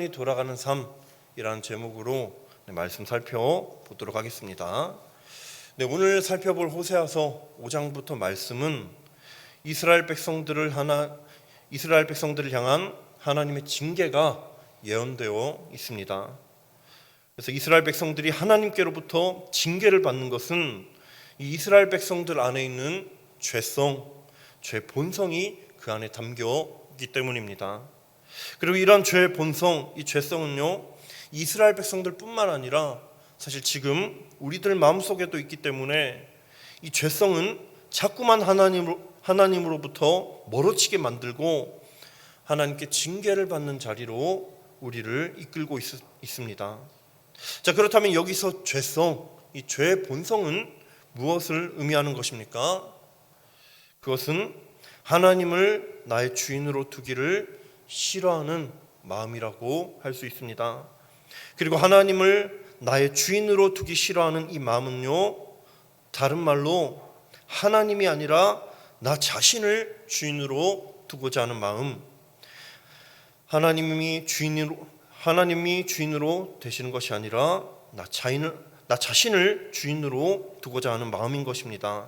이 돌아가는 삶이라는 제목으로 말씀 살펴보도록 하겠습니다. 오늘 살펴볼 호세아서 5장부터 말씀은 이스라엘 백성들을 향한 하나님의 징계가 예언되어 있습니다. 그래서 이스라엘 백성들이 하나님께로부터 징계를 받는 것은 이 이스라엘 백성들 안에 있는 죄성, 죄 본성이 그 안에 담겨 있기 때문입니다. 그리고 이러한 죄의 본성, 이 죄성은요, 이스라엘 백성들뿐만 아니라 사실 지금 우리들 마음속에도 있기 때문에 이 죄성은 자꾸만 하나님으로부터 멀어지게 만들고 하나님께 징계를 받는 자리로 우리를 이끌고 있습니다. 자, 그렇다면 여기서 죄성, 이 죄의 본성은 무엇을 의미하는 것입니까? 그것은 하나님을 나의 주인으로 두기를 싫어하는 마음이라고 할 수 있습니다. 그리고 하나님을 나의 주인으로 두기 싫어하는 이 마음은요, 다른 말로 하나님이 아니라 나 자신을 주인으로 두고자 하는 마음, 하나님이 주인으로 되시는 것이 아니라 나 자신을 주인으로 두고자 하는 마음인 것입니다.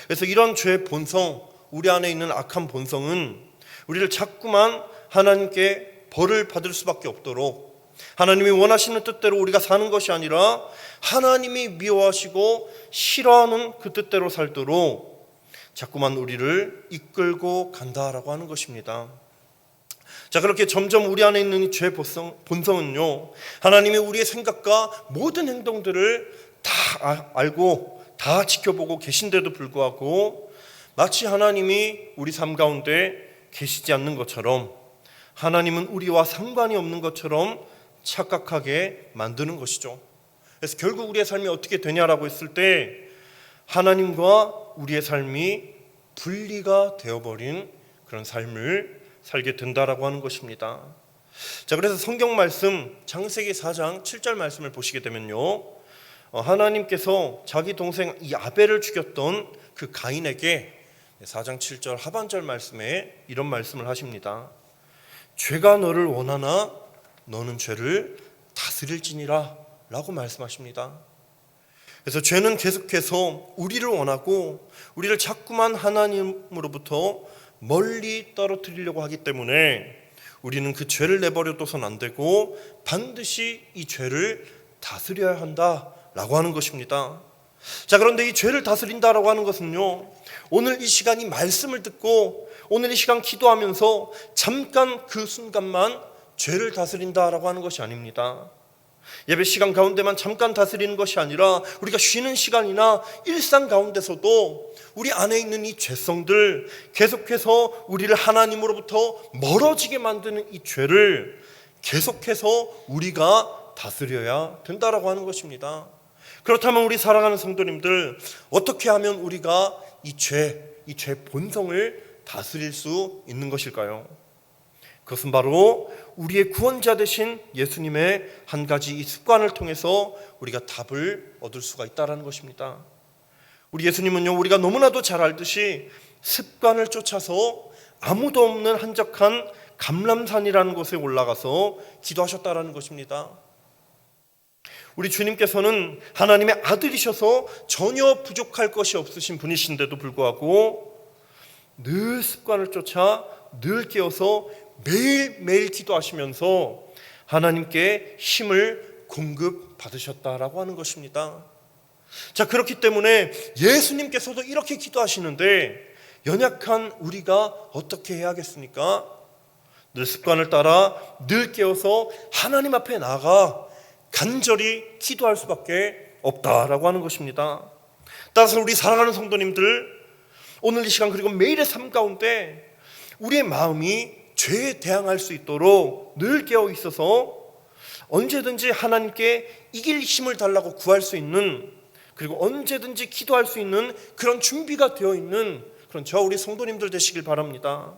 그래서 이런 죄의 본성, 우리 안에 있는 악한 본성은 우리를 자꾸만 하나님께 벌을 받을 수밖에 없도록, 하나님이 원하시는 뜻대로 우리가 사는 것이 아니라 하나님이 미워하시고 싫어하는 그 뜻대로 살도록 자꾸만 우리를 이끌고 간다라고 하는 것입니다. 자, 그렇게 점점 우리 안에 있는 이 죄 본성은요, 하나님이 우리의 생각과 모든 행동들을 다 알고 다 지켜보고 계신데도 불구하고 마치 하나님이 우리 삶 가운데 계시지 않는 것처럼, 하나님은 우리와 상관이 없는 것처럼 착각하게 만드는 것이죠. 그래서 결국 우리의 삶이 어떻게 되냐라고 했을 때 하나님과 우리의 삶이 분리가 되어버린 그런 삶을 살게 된다라고 하는 것입니다. 자, 그래서 성경 말씀 창세기 4장 7절 말씀을 보시게 되면요, 하나님께서 자기 동생 이 아벨을 죽였던 그 가인에게 4장 7절 하반절 말씀에 이런 말씀을 하십니다. 죄가 너를 원하나 너는 죄를 다스릴지니라 라고 말씀하십니다. 그래서 죄는 계속해서 우리를 원하고 우리를 자꾸만 하나님으로부터 멀리 떨어뜨리려고 하기 때문에 우리는 그 죄를 내버려둬서는 안 되고 반드시 이 죄를 다스려야 한다라고 하는 것입니다. 자, 그런데 이 죄를 다스린다라고 하는 것은요, 오늘 이 시간 이 말씀을 듣고 오늘 이 시간 기도하면서 잠깐 그 순간만 죄를 다스린다라고 하는 것이 아닙니다. 예배 시간 가운데만 잠깐 다스리는 것이 아니라 우리가 쉬는 시간이나 일상 가운데서도 우리 안에 있는 이 죄성들, 계속해서 우리를 하나님으로부터 멀어지게 만드는 이 죄를 계속해서 우리가 다스려야 된다라고 하는 것입니다. 그렇다면 우리 사랑하는 성도님들, 어떻게 하면 우리가 이 죄 본성을 다스릴 수 있는 것일까요? 그것은 바로 우리의 구원자 되신 예수님의 한 가지 이 습관을 통해서 우리가 답을 얻을 수가 있다는 것입니다. 우리 예수님은요, 우리가 너무나도 잘 알듯이 습관을 쫓아서 아무도 없는 한적한 감람산이라는 곳에 올라가서 기도하셨다는 것입니다. 우리 주님께서는 하나님의 아들이셔서 전혀 부족할 것이 없으신 분이신데도 불구하고 늘 습관을 쫓아 늘 깨어서 매일매일 기도하시면서 하나님께 힘을 공급받으셨다라고 하는 것입니다. 자, 그렇기 때문에 예수님께서도 이렇게 기도하시는데 연약한 우리가 어떻게 해야겠습니까? 늘 습관을 따라 늘 깨어서 하나님 앞에 나가 간절히 기도할 수밖에 없다라고 하는 것입니다. 따라서 우리 사랑하는 성도님들, 오늘 이 시간 그리고 매일의 삶 가운데 우리의 마음이 죄에 대항할 수 있도록 늘 깨어 있어서 언제든지 하나님께 이길 힘을 달라고 구할 수 있는, 그리고 언제든지 기도할 수 있는 그런 준비가 되어 있는 그런 저와 우리 성도님들 되시길 바랍니다.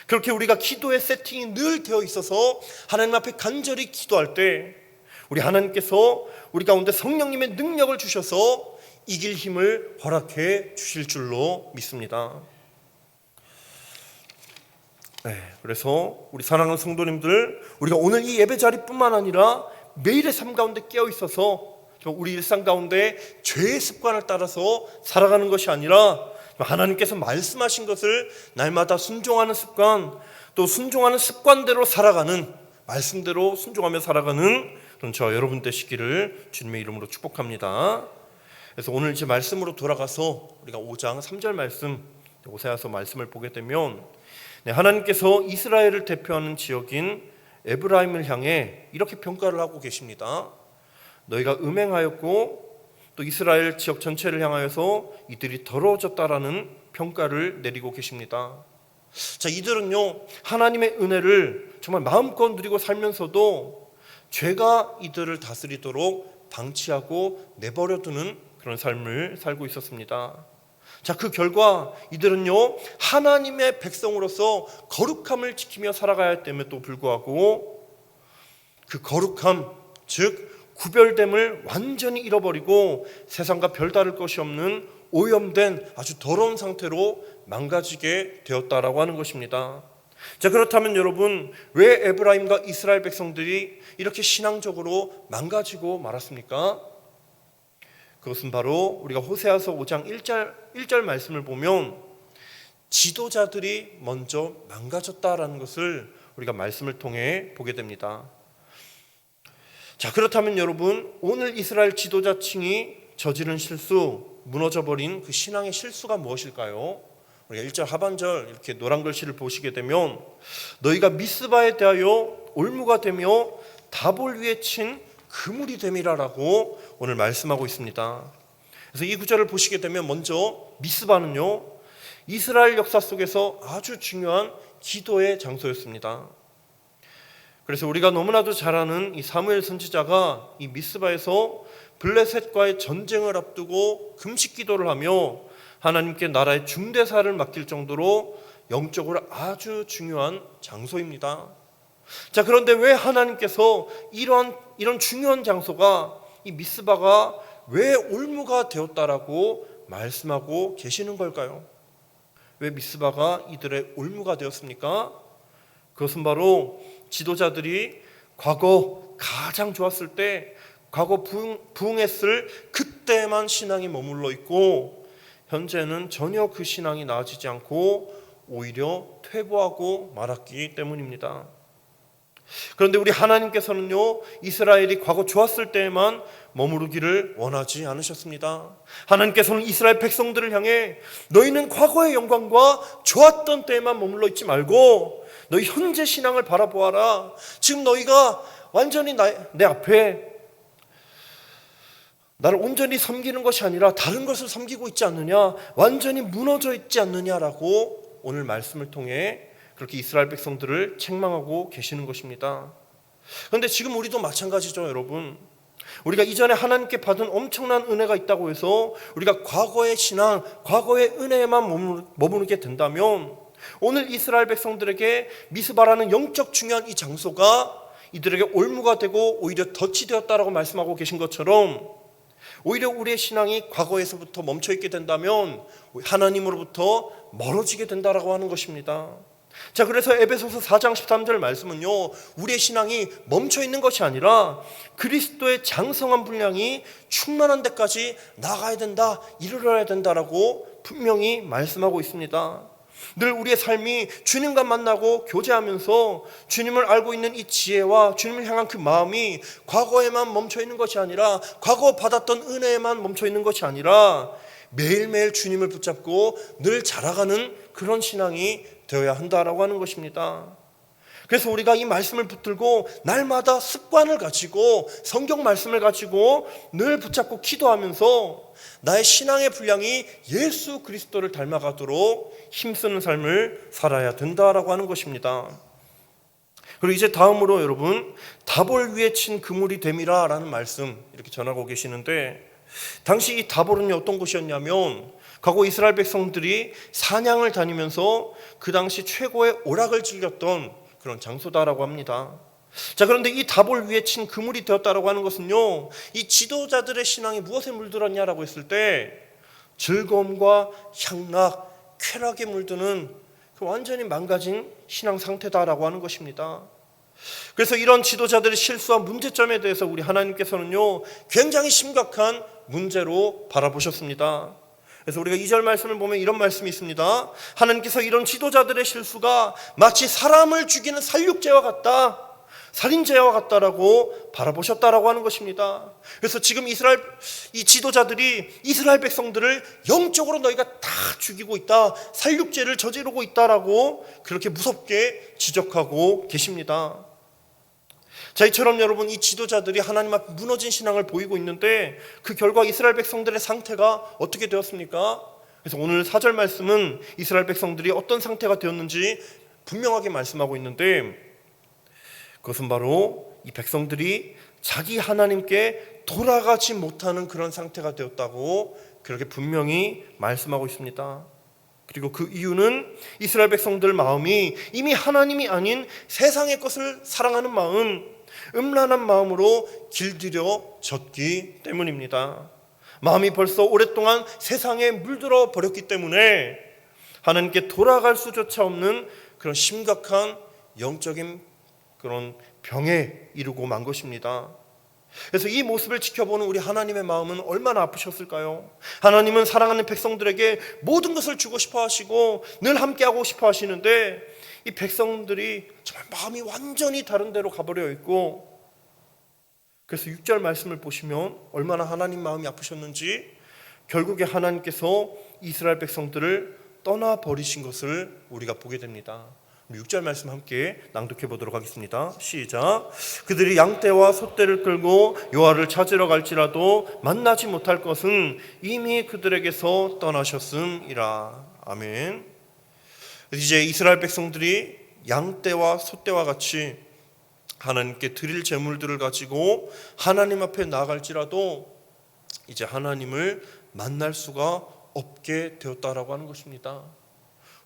그렇게 우리가 기도의 세팅이 늘 되어 있어서 하나님 앞에 간절히 기도할 때 우리 하나님께서 우리 가운데 성령님의 능력을 주셔서 이길 힘을 허락해 주실 줄로 믿습니다. 그래서 우리 사랑하는 성도님들, 우리가 오늘 이 예배 자리뿐만 아니라 매일의 삶 가운데 깨어 있어서 우리 일상 가운데 죄의 습관을 따라서 살아가는 것이 아니라 하나님께서 말씀하신 것을 날마다 순종하는 습관, 또 순종하는 습관대로 살아가는, 말씀대로 순종하며 살아가는 그런 저와 여러분 되시기를 주님의 이름으로 축복합니다. 그래서 오늘 이제 말씀으로 돌아가서 우리가 5장 3절 말씀, 오세아서 말씀을 보게 되면 하나님께서 이스라엘을 대표하는 지역인 에브라임을 향해 이렇게 평가를 하고 계십니다. 너희가 음행하였고 또 이스라엘 지역 전체를 향하여서 이들이 더러워졌다라는 평가를 내리고 계십니다. 자, 이들은요 하나님의 은혜를 정말 마음껏 누리고 살면서도 죄가 이들을 다스리도록 방치하고 내버려두는 그런 삶을 살고 있었습니다. 자, 그 결과 이들은요 하나님의 백성으로서 거룩함을 지키며 살아가야 할 땜에도 불구하고 그 거룩함, 즉 구별됨을 완전히 잃어버리고 세상과 별다를 것이 없는 오염된 아주 더러운 상태로 망가지게 되었다라고 하는 것입니다. 자, 그렇다면 여러분, 왜 에브라임과 이스라엘 백성들이 이렇게 신앙적으로 망가지고 말았습니까? 그것은 바로 우리가 호세아서 5장 1절 말씀을 보면 지도자들이 먼저 망가졌다라는 것을 우리가 말씀을 통해 보게 됩니다. 자, 그렇다면 여러분, 오늘 이스라엘 지도자층이 저지른 실수, 무너져버린 그 신앙의 실수가 무엇일까요? 우리가 1절 하반절 이렇게 노란 글씨를 보시게 되면 너희가 미스바에 대하여 올무가 되며 다볼 위에 친 그물이 됨이라라고 오늘 말씀하고 있습니다. 그래서 이 구절을 보시게 되면 먼저 미스바는요 이스라엘 역사 속에서 아주 중요한 기도의 장소였습니다. 그래서 우리가 너무나도 잘 아는 이 사무엘 선지자가 이 미스바에서 블레셋과의 전쟁을 앞두고 금식 기도를 하며 하나님께 나라의 중대사를 맡길 정도로 영적으로 아주 중요한 장소입니다. 자, 그런데 왜 하나님께서 이런 중요한 장소가 이 미스바가 왜 올무가 되었다라고 말씀하고 계시는 걸까요? 왜 미스바가 이들의 올무가 되었습니까? 그것은 바로 지도자들이 과거 가장 좋았을 때, 과거 부흥했을 그때만 신앙이 머물러 있고 현재는 전혀 그 신앙이 나아지지 않고 오히려 퇴보하고 말았기 때문입니다. 그런데 우리 하나님께서는요 이스라엘이 과거 좋았을 때에만 머무르기를 원하지 않으셨습니다. 하나님께서는 이스라엘 백성들을 향해 너희는 과거의 영광과 좋았던 때에만 머물러 있지 말고 너희 현재 신앙을 바라보아라. 지금 너희가 완전히 내 앞에 나를 온전히 섬기는 것이 아니라 다른 것을 섬기고 있지 않느냐, 완전히 무너져 있지 않느냐라고 오늘 말씀을 통해 그렇게 이스라엘 백성들을 책망하고 계시는 것입니다. 그런데 지금 우리도 마찬가지죠, 여러분. 우리가 이전에 하나님께 받은 엄청난 은혜가 있다고 해서 우리가 과거의 신앙, 과거의 은혜에만 머무르게 된다면 오늘 이스라엘 백성들에게 미스바라는 영적 중요한 이 장소가 이들에게 올무가 되고 오히려 덫이 되었다라고 말씀하고 계신 것처럼 오히려 우리의 신앙이 과거에서부터 멈춰있게 된다면 하나님으로부터 멀어지게 된다라고 하는 것입니다. 자, 그래서 에베소서 4장 13절 말씀은요 우리의 신앙이 멈춰있는 것이 아니라 그리스도의 장성한 분량이 충만한 데까지 나가야 된다, 이르러야 된다라고 분명히 말씀하고 있습니다. 늘 우리의 삶이 주님과 만나고 교제하면서 주님을 알고 있는 이 지혜와 주님을 향한 그 마음이 과거에만 멈춰있는 것이 아니라, 과거 받았던 은혜에만 멈춰있는 것이 아니라 매일매일 주님을 붙잡고 늘 자라가는 그런 신앙이 되어야 한다라고 하는 것입니다. 그래서 우리가 이 말씀을 붙들고 날마다 습관을 가지고 성경 말씀을 가지고 늘 붙잡고 기도하면서 나의 신앙의 분량이 예수 그리스도를 닮아가도록 힘쓰는 삶을 살아야 된다라고 하는 것입니다. 그리고 이제 다음으로 여러분, 다볼 위에 친 그물이 됨이라 라는 말씀 이렇게 전하고 계시는데, 당시 이 다볼은 어떤 곳이었냐면 과거 이스라엘 백성들이 사냥을 다니면서 그 당시 최고의 오락을 즐겼던 그런 장소다라고 합니다. 자, 그런데 이 다볼 위에 친 그물이 되었다라고 하는 것은요 이 지도자들의 신앙이 무엇에 물들었냐라고 했을 때 즐거움과 향락, 쾌락에 물드는 완전히 망가진 신앙 상태다라고 하는 것입니다. 그래서 이런 지도자들의 실수와 문제점에 대해서 우리 하나님께서는요, 굉장히 심각한 문제로 바라보셨습니다. 그래서 우리가 2절 말씀을 보면 이런 말씀이 있습니다. 하나님께서 이런 지도자들의 실수가 마치 사람을 죽이는 살육죄와 같다, 살인죄와 같다라고 바라보셨다라고 하는 것입니다. 그래서 지금 이 지도자들이 이스라엘 백성들을 영적으로 너희가 다 죽이고 있다, 살육죄를 저지르고 있다라고 그렇게 무섭게 지적하고 계십니다. 자, 이처럼 여러분, 이 지도자들이 하나님 앞에 무너진 신앙을 보이고 있는데 그 결과 이스라엘 백성들의 상태가 어떻게 되었습니까? 그래서 오늘 4절 말씀은 이스라엘 백성들이 어떤 상태가 되었는지 분명하게 말씀하고 있는데, 그것은 바로 이 백성들이 자기 하나님께 돌아가지 못하는 그런 상태가 되었다고 그렇게 분명히 말씀하고 있습니다. 그리고 그 이유는 이스라엘 백성들 마음이 이미 하나님이 아닌 세상의 것을 사랑하는 마음, 음란한 마음으로 길들여졌기 때문입니다. 마음이 벌써 오랫동안 세상에 물들어 버렸기 때문에 하나님께 돌아갈 수조차 없는 그런 심각한 영적인 그런 병에 이르고 만 것입니다. 그래서 이 모습을 지켜보는 우리 하나님의 마음은 얼마나 아프셨을까요? 하나님은 사랑하는 백성들에게 모든 것을 주고 싶어 하시고 늘 함께하고 싶어 하시는데 이 백성들이 정말 마음이 완전히 다른 데로 가버려 있고, 그래서 6절 말씀을 보시면 얼마나 하나님 마음이 아프셨는지 결국에 하나님께서 이스라엘 백성들을 떠나버리신 것을 우리가 보게 됩니다. 6절 말씀 함께 낭독해 보도록 하겠습니다. 시작. 그들이 양떼와 소떼를 끌고 여호와를 찾으러 갈지라도 만나지 못할 것은 이미 그들에게서 떠나셨음이라. 아멘. 이제 이스라엘 백성들이 양떼와 소떼와 같이 하나님께 드릴 제물들을 가지고 하나님 앞에 나아갈지라도 이제 하나님을 만날 수가 없게 되었다라고 하는 것입니다.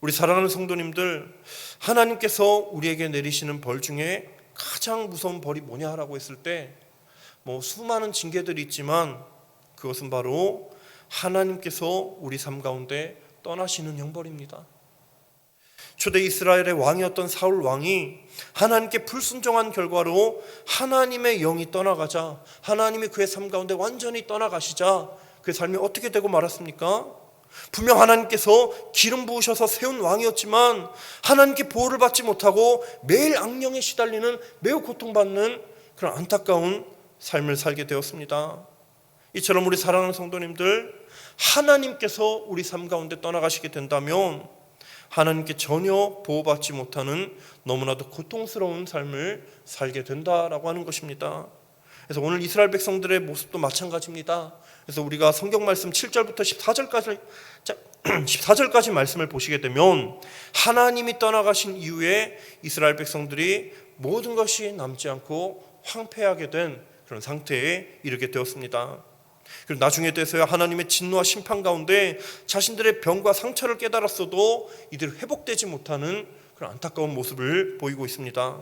우리 사랑하는 성도님들, 하나님께서 우리에게 내리시는 벌 중에 가장 무서운 벌이 뭐냐라고 했을 때 수많은 징계들이 있지만 그것은 바로 하나님께서 우리 삶 가운데 떠나시는 형벌입니다. 초대 이스라엘의 왕이었던 사울 왕이 하나님께 불순종한 결과로 하나님의 영이 떠나가자, 하나님이 그의 삶 가운데 완전히 떠나가시자 그의 삶이 어떻게 되고 말았습니까? 분명 하나님께서 기름 부으셔서 세운 왕이었지만 하나님께 보호를 받지 못하고 매일 악령에 시달리는 매우 고통받는 그런 안타까운 삶을 살게 되었습니다. 이처럼 우리 사랑하는 성도님들, 하나님께서 우리 삶 가운데 떠나가시게 된다면 하나님께 전혀 보호받지 못하는 너무나도 고통스러운 삶을 살게 된다라고 하는 것입니다. 그래서 오늘 이스라엘 백성들의 모습도 마찬가지입니다. 그래서 우리가 성경 말씀 7절부터 14절까지 말씀을 보시게 되면 하나님이 떠나가신 이후에 이스라엘 백성들이 모든 것이 남지 않고 황폐하게 된 그런 상태에 이르게 되었습니다. 그리고 나중에 돼서야 하나님의 진노와 심판 가운데 자신들의 병과 상처를 깨달았어도 이들이 회복되지 못하는 그런 안타까운 모습을 보이고 있습니다.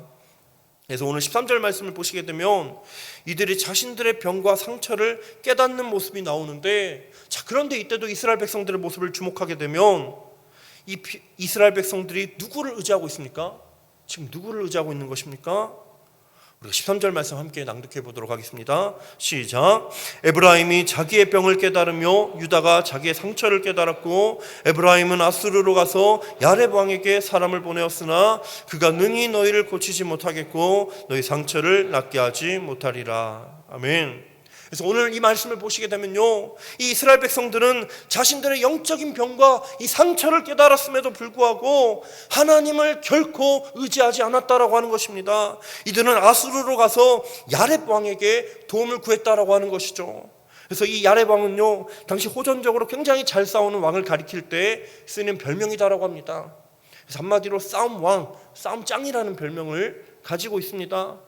그래서 오늘 13절 말씀을 보시게 되면 이들이 자신들의 병과 상처를 깨닫는 모습이 나오는데, 자, 그런데 이때도 이스라엘 백성들의 모습을 주목하게 되면 이 이스라엘 백성들이 누구를 의지하고 있습니까? 지금 누구를 의지하고 있는 것입니까? 우리가 13절 말씀 함께 낭독해 보도록 하겠습니다. 시작. 에브라임이 자기의 병을 깨달으며 유다가 자기의 상처를 깨달았고 에브라임은 아수르로 가서 야렙 왕에게 사람을 보내었으나 그가 능히 너희를 고치지 못하겠고 너희 상처를 낫게 하지 못하리라. 아멘. 그래서 오늘 이 말씀을 보시게 되면요, 이 이스라엘 백성들은 자신들의 영적인 병과 이 상처를 깨달았음에도 불구하고 하나님을 결코 의지하지 않았다라고 하는 것입니다. 이들은 아수르로 가서 야렙 왕에게 도움을 구했다라고 하는 것이죠. 그래서 이 야렙 왕은요, 당시 호전적으로 굉장히 잘 싸우는 왕을 가리킬 때 쓰는 별명이다라고 합니다. 그래서 한마디로 싸움왕, 싸움짱이라는 별명을 가지고 있습니다.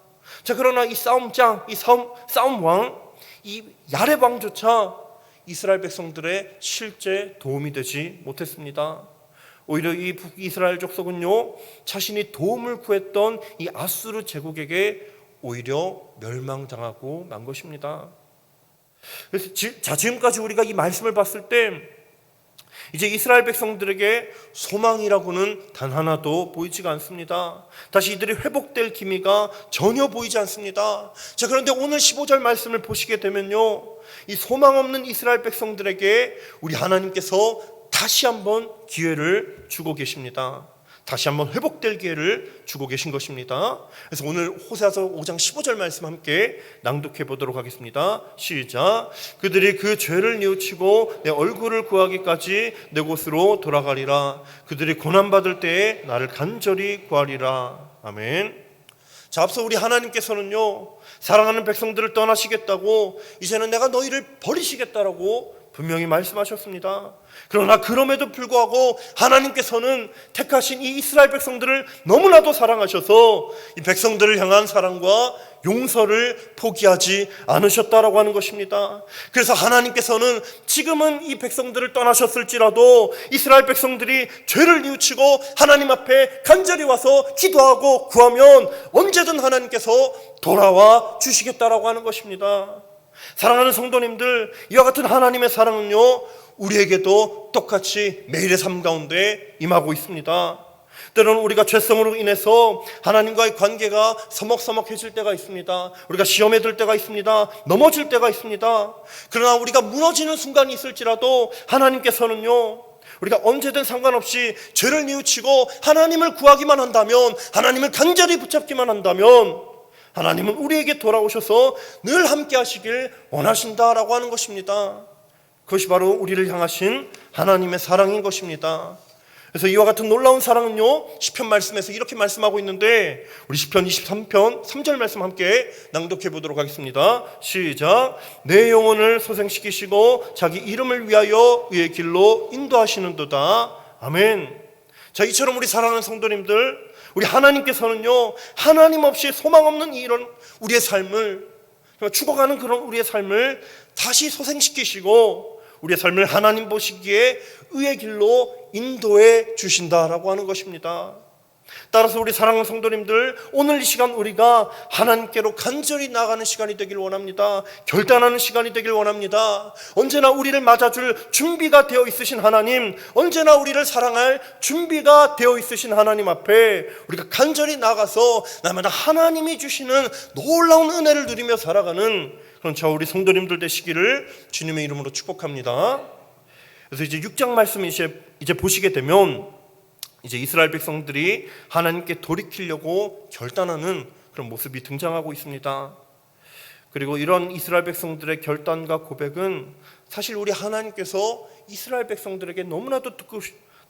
자, 그러나 이 싸움짱, 이 싸움왕, 이 야렙 왕조차 이스라엘 백성들의 실제 도움이 되지 못했습니다. 오히려 이 북이스라엘 족속은요, 자신이 도움을 구했던 이 아수르 제국에게 오히려 멸망당하고 만 것입니다. 그래서 지금까지 우리가 이 말씀을 봤을 때 이제 이스라엘 백성들에게 소망이라고는 단 하나도 보이지가 않습니다. 다시 이들이 회복될 기미가 전혀 보이지 않습니다. 자, 그런데 오늘 15절 말씀을 보시게 되면요, 이 소망 없는 이스라엘 백성들에게 우리 하나님께서 다시 한번 기회를 주고 계십니다. 다시 한번 회복될 기회를 주고 계신 것입니다. 그래서 오늘 호세아서 5장 15절 말씀 함께 낭독해 보도록 하겠습니다. 시작. 그들이 그 죄를 뉘우치고 내 얼굴을 구하기까지 내 곳으로 돌아가리라. 그들이 고난받을 때에 나를 간절히 구하리라. 아멘. 자, 앞서 우리 하나님께서는요, 사랑하는 백성들을 떠나시겠다고, 이제는 내가 너희를 버리시겠다라고 분명히 말씀하셨습니다. 그러나 그럼에도 불구하고 하나님께서는 택하신 이 이스라엘 백성들을 너무나도 사랑하셔서 이 백성들을 향한 사랑과 용서를 포기하지 않으셨다라고 하는 것입니다. 그래서 하나님께서는 지금은 이 백성들을 떠나셨을지라도 이스라엘 백성들이 죄를 뉘우치고 하나님 앞에 간절히 와서 기도하고 구하면 언제든 하나님께서 돌아와 주시겠다라고 하는 것입니다. 사랑하는 성도님들, 이와 같은 하나님의 사랑은요, 우리에게도 똑같이 매일의 삶 가운데 임하고 있습니다. 때로는 우리가 죄성으로 인해서 하나님과의 관계가 서먹서먹해질 때가 있습니다. 우리가 시험에 들 때가 있습니다. 넘어질 때가 있습니다. 그러나 우리가 무너지는 순간이 있을지라도 하나님께서는요, 우리가 언제든 상관없이 죄를 뉘우치고 하나님을 구하기만 한다면, 하나님을 간절히 붙잡기만 한다면 하나님은 우리에게 돌아오셔서 늘 함께 하시길 원하신다라고 하는 것입니다. 그것이 바로 우리를 향하신 하나님의 사랑인 것입니다. 그래서 이와 같은 놀라운 사랑은요, 시편 말씀에서 이렇게 말씀하고 있는데, 우리 시편 23편 3절 말씀 함께 낭독해 보도록 하겠습니다. 시작. 내 영혼을 소생시키시고 자기 이름을 위하여 의의 길로 인도하시는도다. 아멘. 자, 이처럼 우리 사랑하는 성도님들, 우리 하나님께서는요, 하나님 없이 소망 없는 이런 우리의 삶을, 죽어가는 그런 우리의 삶을 다시 소생시키시고 우리의 삶을 하나님 보시기에 의의 길로 인도해 주신다라고 하는 것입니다. 따라서 우리 사랑하는 성도님들, 오늘 이 시간 우리가 하나님께로 간절히 나아가는 시간이 되길 원합니다. 결단하는 시간이 되길 원합니다. 언제나 우리를 맞아줄 준비가 되어 있으신 하나님, 언제나 우리를 사랑할 준비가 되어 있으신 하나님 앞에 우리가 간절히 나가서 날마다 하나님이 주시는 놀라운 은혜를 누리며 살아가는 그런 저 우리 성도님들 되시기를 주님의 이름으로 축복합니다. 그래서 이제 6장 말씀 이제 보시게 되면, 이제 이스라엘 백성들이 하나님께 돌이키려고 결단하는 그런 모습이 등장하고 있습니다. 그리고 이런 이스라엘 백성들의 결단과 고백은 사실 우리 하나님께서 이스라엘 백성들에게 너무나도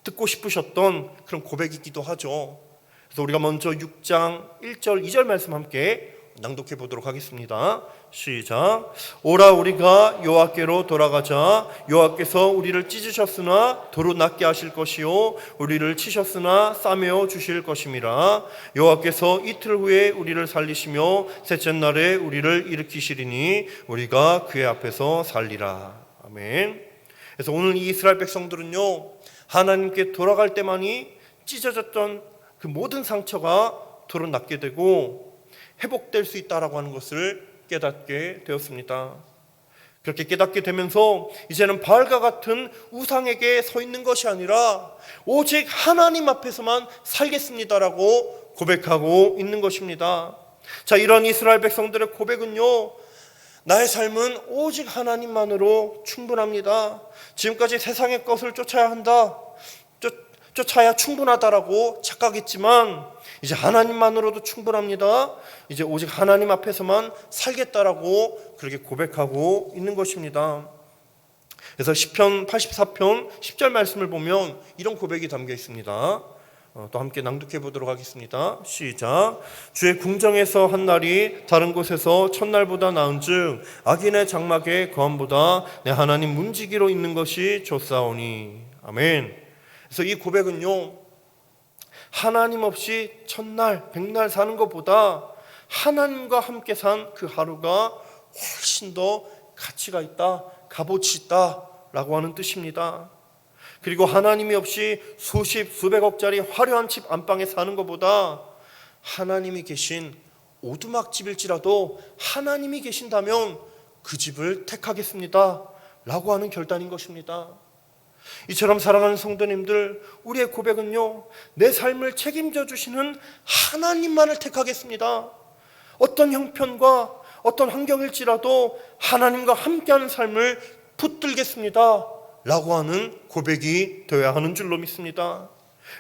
듣고 싶으셨던 그런 고백이기도 하죠. 그래서 우리가 먼저 6장 1절 2절 말씀 함께 낭독해 보도록 하겠습니다. 시작. 오라 우리가 여호와께로 돌아가자. 여호와께서 우리를 찢으셨으나 도로 낫게 하실 것이요 우리를 치셨으나 싸매어 주실 것임이라. 여호와께서 이틀 후에 우리를 살리시며 셋째 날에 우리를 일으키시리니 우리가 그의 앞에서 살리라. 아멘. 그래서 오늘 이 이스라엘 백성들은요, 하나님께 돌아갈 때만이 찢어졌던 그 모든 상처가 도로 낫게 되고 회복될 수 있다라고 하는 것을 깨닫게 되었습니다. 그렇게 깨닫게 되면서 이제는 바알과 같은 우상에게 서 있는 것이 아니라 오직 하나님 앞에서만 살겠습니다라고 고백하고 있는 것입니다. 자, 이런 이스라엘 백성들의 고백은요, 나의 삶은 오직 하나님만으로 충분합니다. 지금까지 세상의 것을 쫓아야 한다, 쫓아야 충분하다라고 착각했지만 이제 하나님만으로도 충분합니다. 이제 오직 하나님 앞에서만 살겠다라고 그렇게 고백하고 있는 것입니다. 그래서 시편 84편 10절 말씀을 보면 이런 고백이 담겨 있습니다. 또 함께 낭독해 보도록 하겠습니다. 시작. 주의 궁정에서 한 날이 다른 곳에서 첫날보다 나은즉 악인의 장막의 거함보다 내 하나님 문지기로 있는 것이 좋사오니. 아멘. 그래서 이 고백은요, 하나님 없이 천날, 백날 사는 것보다 하나님과 함께 산 그 하루가 훨씬 더 가치가 있다, 값어치 있다라고 하는 뜻입니다. 그리고 하나님이 없이 수십, 수백억짜리 화려한 집 안방에 사는 것보다 하나님이 계신 오두막집일지라도 하나님이 계신다면 그 집을 택하겠습니다 라고 하는 결단인 것입니다. 이처럼 사랑하는 성도님들, 우리의 고백은요, 내 삶을 책임져 주시는 하나님만을 택하겠습니다. 어떤 형편과 어떤 환경일지라도 하나님과 함께하는 삶을 붙들겠습니다 라고 하는 고백이 되어야 하는 줄로 믿습니다.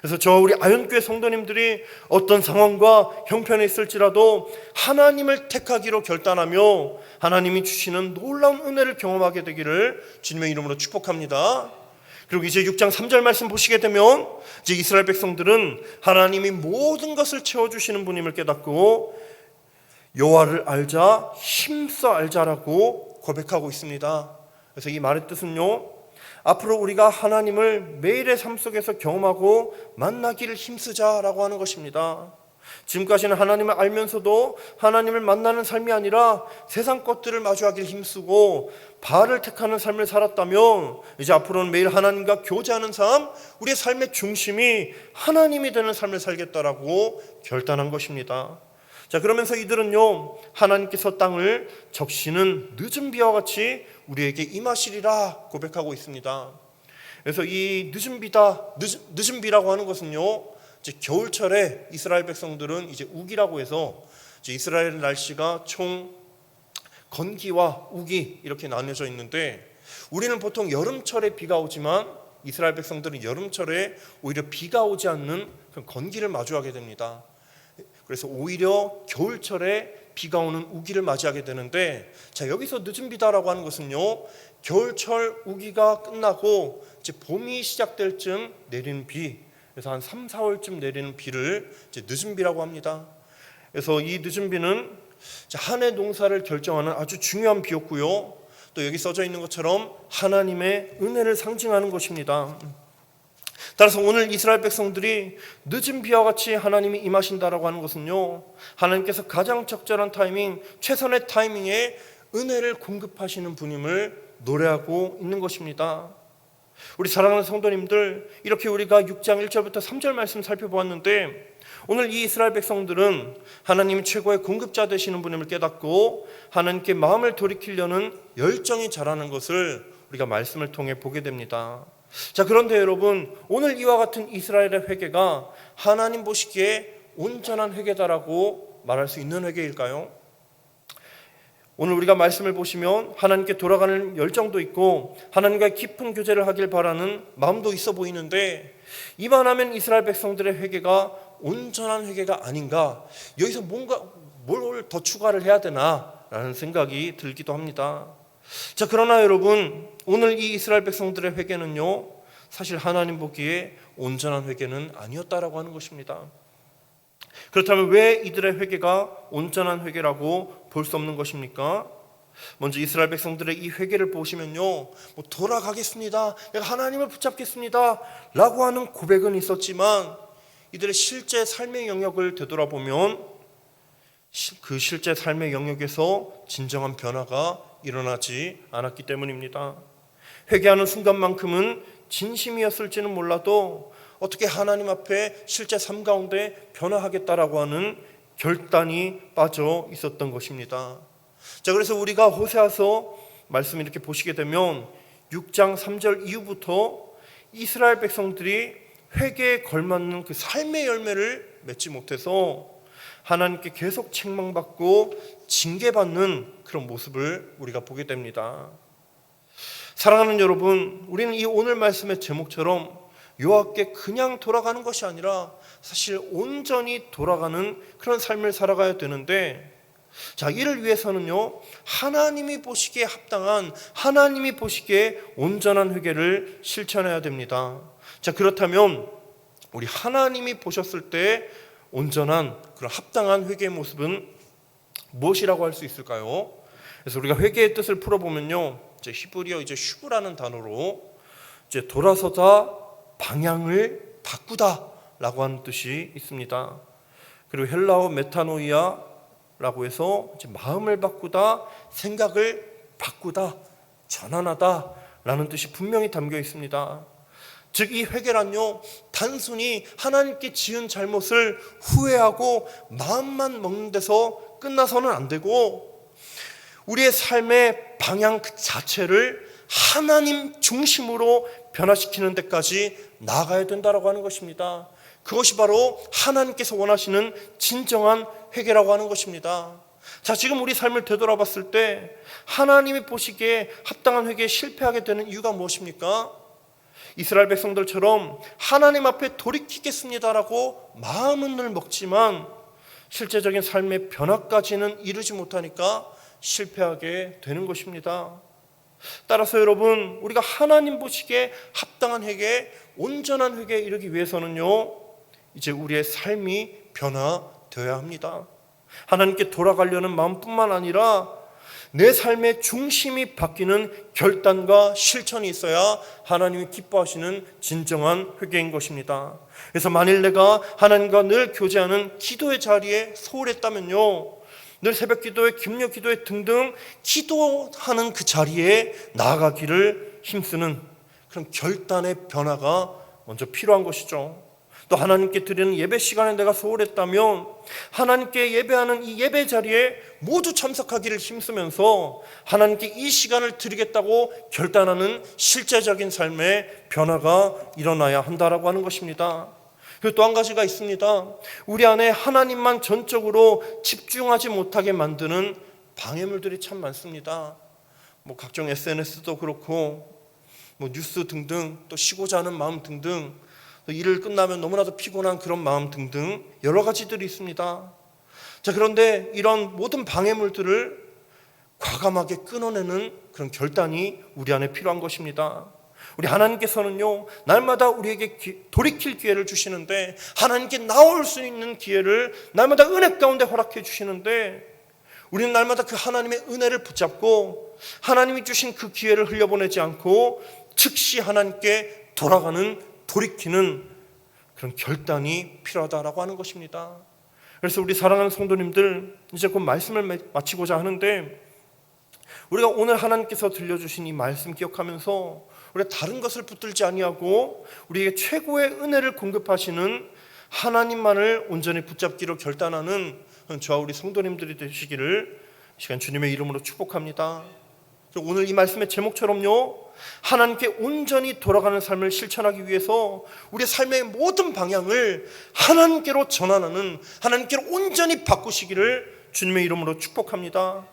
그래서 저와 우리 아현교회 성도님들이 어떤 상황과 형편에 있을지라도 하나님을 택하기로 결단하며 하나님이 주시는 놀라운 은혜를 경험하게 되기를 주님의 이름으로 축복합니다. 그리고 이제 6장 3절 말씀 보시게 되면 이제 이스라엘 백성들은 하나님이 모든 것을 채워주시는 분임을 깨닫고 여호와를 알자, 힘써 알자라고 고백하고 있습니다. 그래서 이 말의 뜻은요, 앞으로 우리가 하나님을 매일의 삶 속에서 경험하고 만나기를 힘쓰자라고 하는 것입니다. 지금까지는 하나님을 알면서도 하나님을 만나는 삶이 아니라 세상 것들을 마주하기를 힘쓰고 바알을 택하는 삶을 살았다면 이제 앞으로는 매일 하나님과 교제하는 삶, 우리의 삶의 중심이 하나님이 되는 삶을 살겠다라고 결단한 것입니다. 자, 그러면서 이들은요, 하나님께서 땅을 적시는 늦은 비와 같이 우리에게 임하시리라 고백하고 있습니다. 그래서 이 늦은 비라고 하는 것은요, 이제 겨울철에 이스라엘 백성들은 이제 우기라고 해서 이제 이스라엘 날씨가 총 건기와 우기 이렇게 나뉘어져 있는데, 우리는 보통 여름철에 비가 오지만 이스라엘 백성들은 여름철에 오히려 비가 오지 않는 그런 건기를 마주하게 됩니다. 그래서 오히려 겨울철에 비가 오는 우기를 맞이하게 되는데, 자, 여기서 늦은 비다라고 하는 것은요, 겨울철 우기가 끝나고 이제 봄이 시작될 쯤 내리는 비, 그래서 한 3, 4월쯤 내리는 비를 이제 늦은 비라고 합니다. 그래서 이 늦은 비는 한 해 농사를 결정하는 아주 중요한 비였고요, 또 여기 써져 있는 것처럼 하나님의 은혜를 상징하는 것입니다. 따라서 오늘 이스라엘 백성들이 늦은 비와 같이 하나님이 임하신다라고 하는 것은요, 하나님께서 가장 적절한 타이밍, 최선의 타이밍에 은혜를 공급하시는 분임을 노래하고 있는 것입니다. 우리 사랑하는 성도님들, 이렇게 우리가 6장 1절부터 3절 말씀 살펴보았는데, 오늘 이 이스라엘 백성들은 하나님이 최고의 공급자 되시는 분임을 깨닫고 하나님께 마음을 돌이키려는 열정이 자라는 것을 우리가 말씀을 통해 보게 됩니다. 자, 그런데 여러분, 오늘 이와 같은 이스라엘의 회개가 하나님 보시기에 온전한 회개다라고 말할 수 있는 회개일까요? 오늘 우리가 말씀을 보시면 하나님께 돌아가는 열정도 있고 하나님과의 깊은 교제를 하길 바라는 마음도 있어 보이는데, 이만하면 이스라엘 백성들의 회개가 온전한 회개가 아닌가, 여기서 뭔가 뭘 더 추가를 해야 되나라는 생각이 들기도 합니다. 자, 그러나 여러분, 오늘 이 이스라엘 백성들의 회개는요, 사실 하나님 보기에 온전한 회개는 아니었다라고 하는 것입니다. 그렇다면 왜 이들의 회개가 온전한 회개라고 볼 수 없는 것입니까? 먼저 이스라엘 백성들의 이 회개를 보시면요, 돌아가겠습니다, 내가 하나님을 붙잡겠습니다 라고 하는 고백은 있었지만, 이들의 실제 삶의 영역을 되돌아보면 그 실제 삶의 영역에서 진정한 변화가 일어나지 않았기 때문입니다. 회개하는 순간만큼은 진심이었을지는 몰라도 어떻게 하나님 앞에 실제 삶 가운데 변화하겠다라고 하는 결단이 빠져 있었던 것입니다. 자, 그래서 우리가 호세아서 말씀 이렇게 보시게 되면 6장 3절 이후부터 이스라엘 백성들이 회개에 걸맞는 그 삶의 열매를 맺지 못해서 하나님께 계속 책망받고 징계받는 그런 모습을 우리가 보게 됩니다. 사랑하는 여러분, 우리는 이 오늘 말씀의 제목처럼 여호와께 그냥 돌아가는 것이 아니라 사실 온전히 돌아가는 그런 삶을 살아가야 되는데, 자, 이를 위해서는요, 하나님이 보시기에 합당한, 하나님이 보시기에 온전한 회개를 실천해야 됩니다. 자, 그렇다면 우리 하나님이 보셨을 때 온전한 그런 합당한 회개의 모습은 무엇이라고 할 수 있을까요? 그래서 우리가 회개의 뜻을 풀어보면요, 이제 히브리어 슈브라는 단어로 이제 돌아서다, 방향을 바꾸다라고 하는 뜻이 있습니다. 그리고 헬라어 메타노이아라고 해서 이제 마음을 바꾸다, 생각을 바꾸다, 전환하다라는 뜻이 분명히 담겨 있습니다. 즉, 이 회개란요, 단순히 하나님께 지은 잘못을 후회하고 마음만 먹는 데서 끝나서는 안 되고, 우리의 삶의 방향 그 자체를 하나님 중심으로 변화시키는 데까지 나아가야 된다라고 하는 것입니다. 그것이 바로 하나님께서 원하시는 진정한 회개라고 하는 것입니다. 자, 지금 우리 삶을 되돌아봤을 때 하나님이 보시기에 합당한 회개에 실패하게 되는 이유가 무엇입니까? 이스라엘 백성들처럼 하나님 앞에 돌이키겠습니다라고 마음은 늘 먹지만 실제적인 삶의 변화까지는 이루지 못하니까 실패하게 되는 것입니다. 따라서 여러분, 우리가 하나님 보시기에 합당한 회개, 온전한 회개에 이르기 위해서는요, 이제 우리의 삶이 변화되어야 합니다. 하나님께 돌아가려는 마음뿐만 아니라 내 삶의 중심이 바뀌는 결단과 실천이 있어야 하나님이 기뻐하시는 진정한 회개인 것입니다. 그래서 만일 내가 하나님과 늘 교제하는 기도의 자리에 소홀했다면요, 늘 새벽 기도에, 김려 기도에 등등 기도하는 그 자리에 나아가기를 힘쓰는 그런 결단의 변화가 먼저 필요한 것이죠. 또 하나님께 드리는 예배 시간에 내가 소홀했다면 하나님께 예배하는 이 예배 자리에 모두 참석하기를 힘쓰면서 하나님께 이 시간을 드리겠다고 결단하는 실제적인 삶의 변화가 일어나야 한다라고 하는 것입니다. 그리고 또 한 가지가 있습니다. 우리 안에 하나님만 전적으로 집중하지 못하게 만드는 방해물들이 참 많습니다. 각종 SNS도 그렇고 뉴스 등등, 또 쉬고자 하는 마음 등등, 또 일을 끝나면 너무나도 피곤한 그런 마음 등등 여러 가지들이 있습니다. 자, 그런데 이런 모든 방해물들을 과감하게 끊어내는 그런 결단이 우리 안에 필요한 것입니다. 우리 하나님께서는요, 날마다 우리에게 돌이킬 기회를 주시는데, 하나님께 나올 수 있는 기회를 날마다 은혜 가운데 허락해 주시는데, 우리는 날마다 그 하나님의 은혜를 붙잡고 하나님이 주신 그 기회를 흘려보내지 않고 즉시 하나님께 돌이키는 그런 결단이 필요하다라고 하는 것입니다. 그래서 우리 사랑하는 성도님들, 이제 곧 말씀을 마치고자 하는데, 우리가 오늘 하나님께서 들려주신 이 말씀 기억하면서 우리가 다른 것을 붙들지 아니하고 우리에게 최고의 은혜를 공급하시는 하나님만을 온전히 붙잡기로 결단하는 저와 우리 성도님들이 되시기를 이 시간 주님의 이름으로 축복합니다. 오늘 이 말씀의 제목처럼요, 하나님께 온전히 돌아가는 삶을 실천하기 위해서 우리의 삶의 모든 방향을 하나님께로 전환하는, 하나님께로 온전히 바꾸시기를 주님의 이름으로 축복합니다.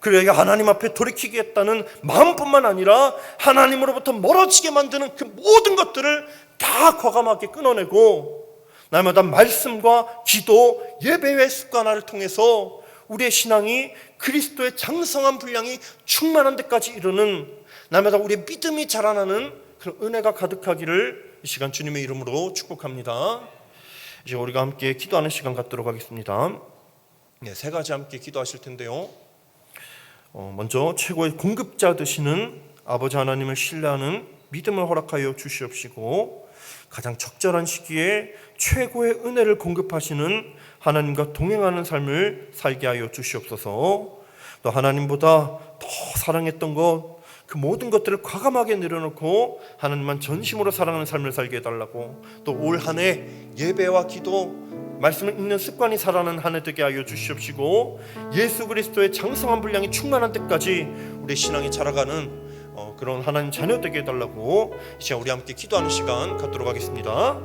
그래야 하나님 앞에 돌이키겠다는 마음뿐만 아니라 하나님으로부터 멀어지게 만드는 그 모든 것들을 다 과감하게 끊어내고 날마다 말씀과 기도, 예배의 습관화를 통해서 우리의 신앙이 그리스도의 장성한 분량이 충만한 데까지 이르는, 날마다 우리의 믿음이 자라나는 그런 은혜가 가득하기를 이 시간 주님의 이름으로 축복합니다. 이제 우리가 함께 기도하는 시간 갖도록 하겠습니다. 세 가지 함께 기도하실 텐데요, 먼저 최고의 공급자 되시는 아버지 하나님을 신뢰하는 믿음을 허락하여 주시옵시고, 가장 적절한 시기에 최고의 은혜를 공급하시는 하나님과 동행하는 삶을 살게 하여 주시옵소서. 또 하나님보다 더 사랑했던 것, 그 모든 것들을 과감하게 내려놓고 하나님만 전심으로 사랑하는 삶을 살게 해달라고, 또 올 한 해 예배와 기도, 말씀을 읽는 습관이 살아나는 한 해 되게 하여 주시옵시고, 예수 그리스도의 장성한 분량이 충만한 때까지 우리 신앙이 자라가는 그런 하나님 자녀 되게 해달라고, 이 시간 우리 함께 기도하는 시간 갖도록 하겠습니다.